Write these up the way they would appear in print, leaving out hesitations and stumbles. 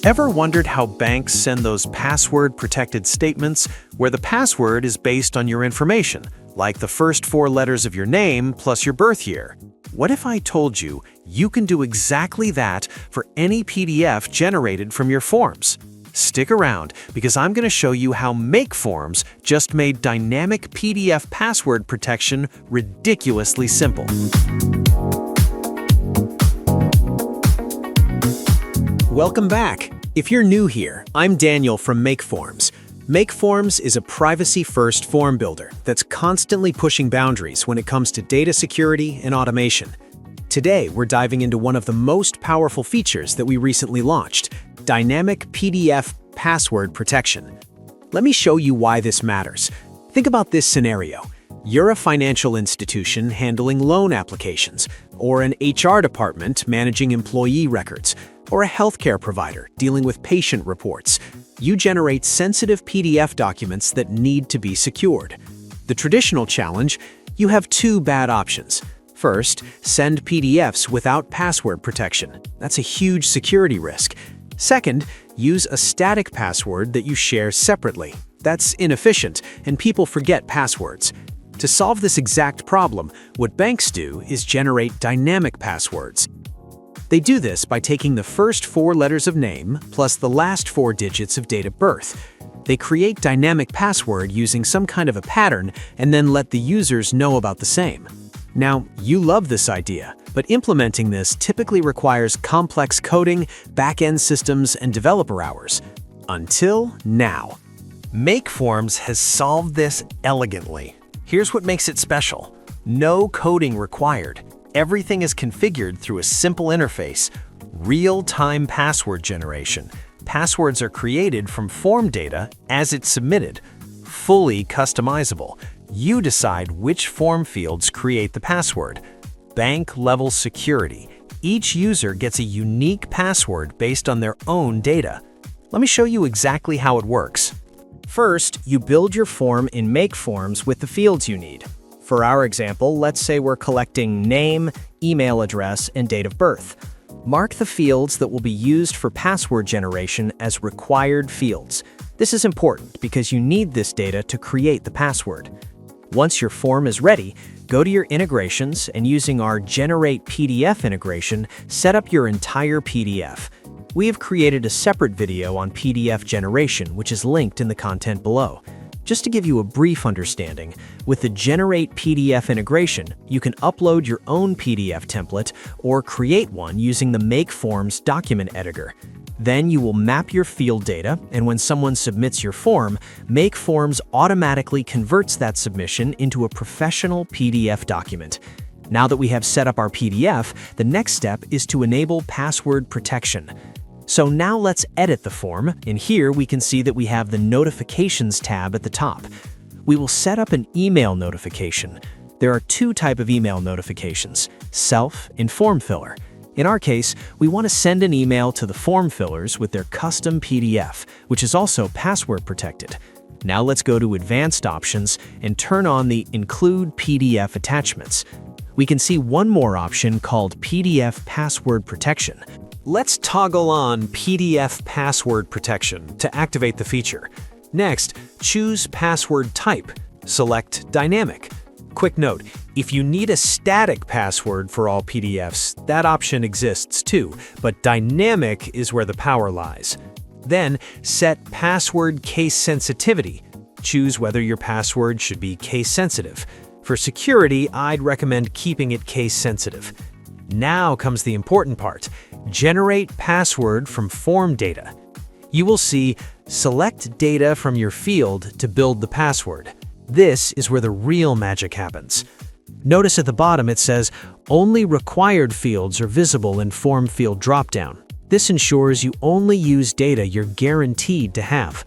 Ever wondered how banks send those password-protected statements where the password is based on your information, like the first four letters of your name plus your birth year? What if I told you you can do exactly that for any PDF generated from your forms? Stick around, because I'm going to show you how MakeForms just made dynamic PDF password protection ridiculously simple. Welcome back. If you're new here, I'm Daniel from MakeForms. MakeForms is a privacy-first form builder that's constantly pushing boundaries when it comes to data security and automation. Today, we're diving into one of the most powerful features that we recently launched, dynamic PDF password protection. Let me show you why this matters. Think about this scenario. You're a financial institution handling loan applications, or an HR department managing employee records, or a healthcare provider dealing with patient reports. You generate sensitive PDF documents that need to be secured. The traditional challenge: you have two bad options. First, send PDFs without password protection. That's a huge security risk. Second, use a static password that you share separately. That's inefficient, and people forget passwords. To solve this exact problem, what banks do is generate dynamic passwords. They do this by taking the first four letters of name plus the last four digits of date of birth. They create dynamic password using some kind of a pattern and then let the users know about the same. Now, you love this idea, but implementing this typically requires complex coding, back-end systems, and developer hours. Until now. MakeForms has solved this elegantly. Here's what makes it special. No coding required. Everything is configured through a simple interface. Real-time password generation. Passwords are created from form data as it's submitted. Fully customizable. You decide which form fields create the password. Bank-level security. Each user gets a unique password based on their own data. Let me show you exactly how it works. First, you build your form in MakeForms with the fields you need. For our example, let's say we're collecting name, email address, and date of birth. Mark the fields that will be used for password generation as required fields. This is important because you need this data to create the password. Once your form is ready, go to your integrations and, using our Generate PDF integration, set up your entire PDF. We have created a separate video on PDF generation, which is linked in the content below. Just to give you a brief understanding, with the Generate PDF integration, you can upload your own PDF template or create one using the MakeForms document editor. Then you will map your field data, and when someone submits your form, MakeForms automatically converts that submission into a professional PDF document. Now that we have set up our PDF, the next step is to enable password protection. So now let's edit the form, and here we can see that we have the Notifications tab at the top. We will set up an email notification. There are two types of email notifications: self and form filler. In our case, we want to send an email to the form fillers with their custom PDF, which is also password protected. Now let's go to Advanced Options and turn on the Include PDF Attachments. We can see one more option called PDF Password Protection. Let's toggle on PDF Password Protection to activate the feature. Next, choose Password Type. Select Dynamic. Quick note, if you need a static password for all PDFs, that option exists too, but Dynamic is where the power lies. Then, set Password Case Sensitivity. Choose whether your password should be case sensitive. For security, I'd recommend keeping it case sensitive. Now comes the important part. Generate password from form data. You will see select data from your field to build the password. This is where the real magic happens. Notice at the bottom it says only required fields are visible in form field dropdown. This ensures you only use data you're guaranteed to have.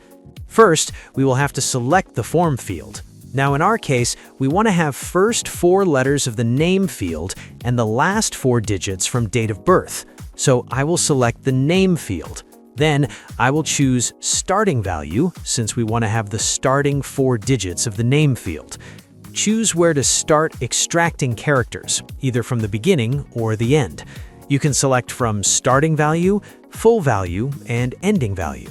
First, we will have to select the form field. Now in our case, we want to have first four letters of the name field and the last four digits from date of birth. So I will select the name field. Then I will choose starting value, since we want to have the starting four digits of the name field. Choose where to start extracting characters, either from the beginning or the end. You can select from starting value, full value, and ending value.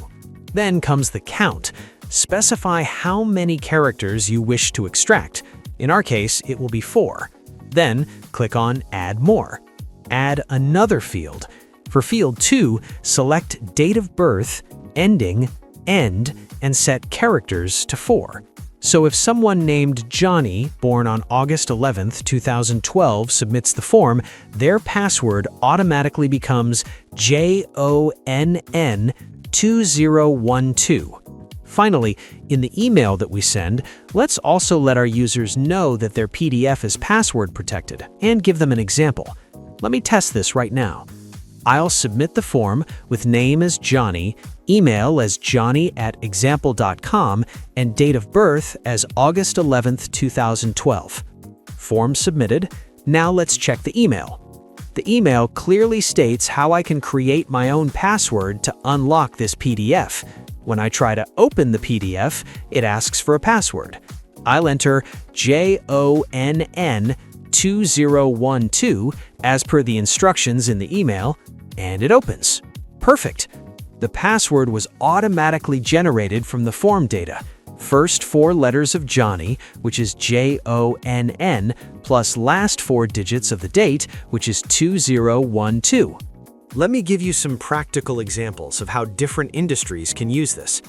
Then comes the count. Specify how many characters you wish to extract. In our case, it will be 4. Then click on Add More. Add another field. For field 2, select date of birth, ending, end, and set characters to 4. So if someone named Johnny, born on August 11, 2012, submits the form, their password automatically becomes JONN2012. Finally, in the email that we send, let's also let our users know that their PDF is password protected and give them an example. Let me test this right now. I'll submit the form with name as Johnny, email as johnny@example.com, and date of birth as August 11, 2012. Form submitted. Now let's check the email. The email clearly states how I can create my own password to unlock this PDF. When I try to open the PDF, it asks for a password. I'll enter JONN2012 as per the instructions in the email, and it opens. Perfect! The password was automatically generated from the form data. First 4 letters of Johnny, which is JONN, plus last 4 digits of the date, which is 2012. Let me give you some practical examples of how different industries can use this.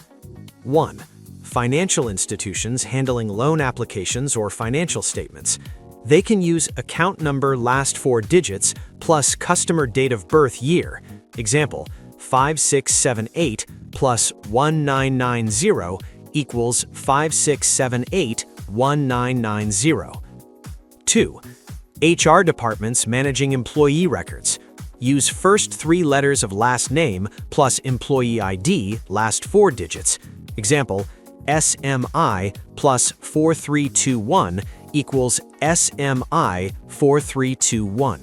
1. Financial institutions handling loan applications or financial statements. They can use account number last 4 digits plus customer date of birth year. Example, 5678 plus 1990 equals 56781990. 2. HR departments managing employee records. Use first 3 letters of last name plus employee ID last 4 digits. Example, SMI plus 4321 equals SMI 4321.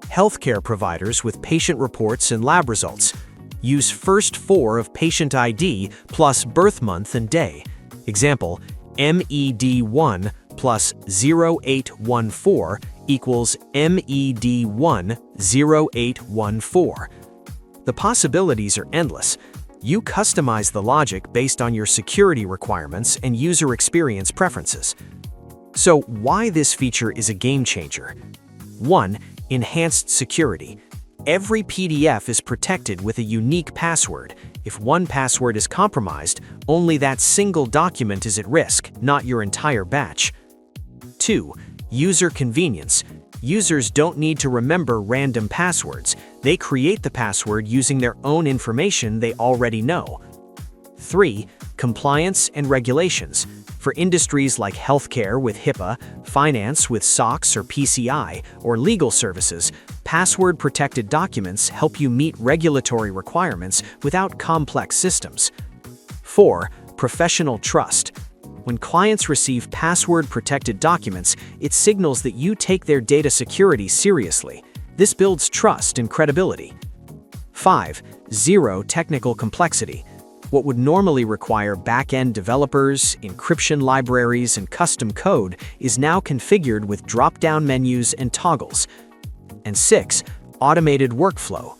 Healthcare providers with patient reports and lab results. Use first 4 of patient ID plus birth month and day. Example, MED1 plus 0814 equals MED1 0814. The possibilities are endless. You customize the logic based on your security requirements and user experience preferences. So why this feature is a game changer? 1. Enhanced security. Every PDF is protected with a unique password. If one password is compromised, only that single document is at risk, not your entire batch. 2. User convenience. Users don't need to remember random passwords. They create the password using their own information they already know. 3. Compliance and regulations. For industries like healthcare with HIPAA, finance with SOX or PCI, or legal services, password-protected documents help you meet regulatory requirements without complex systems. 4. Professional trust. When clients receive password-protected documents, it signals that you take their data security seriously. This builds trust and credibility. 5. Zero technical complexity. What would normally require back-end developers, encryption libraries, and custom code is now configured with drop-down menus and toggles. And 6. Automated workflow.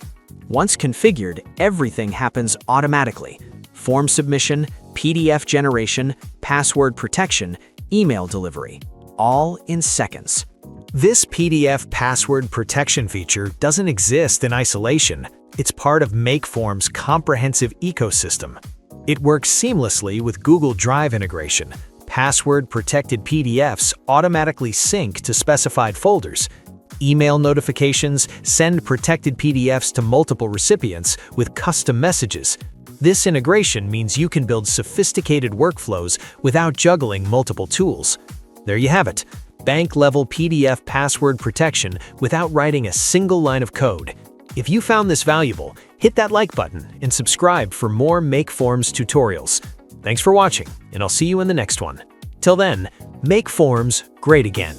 Once configured, everything happens automatically. Form submission, PDF generation, password protection, email delivery, all in seconds. This PDF password protection feature doesn't exist in isolation. It's part of MakeForms' comprehensive ecosystem. It works seamlessly with Google Drive integration. Password-protected PDFs automatically sync to specified folders. Email notifications send protected PDFs to multiple recipients with custom messages. This integration means you can build sophisticated workflows without juggling multiple tools. There you have it, bank-level PDF password protection without writing a single line of code. If you found this valuable, hit that like button and subscribe for more MakeForms tutorials. Thanks for watching, and I'll see you in the next one. Till then, make forms great again.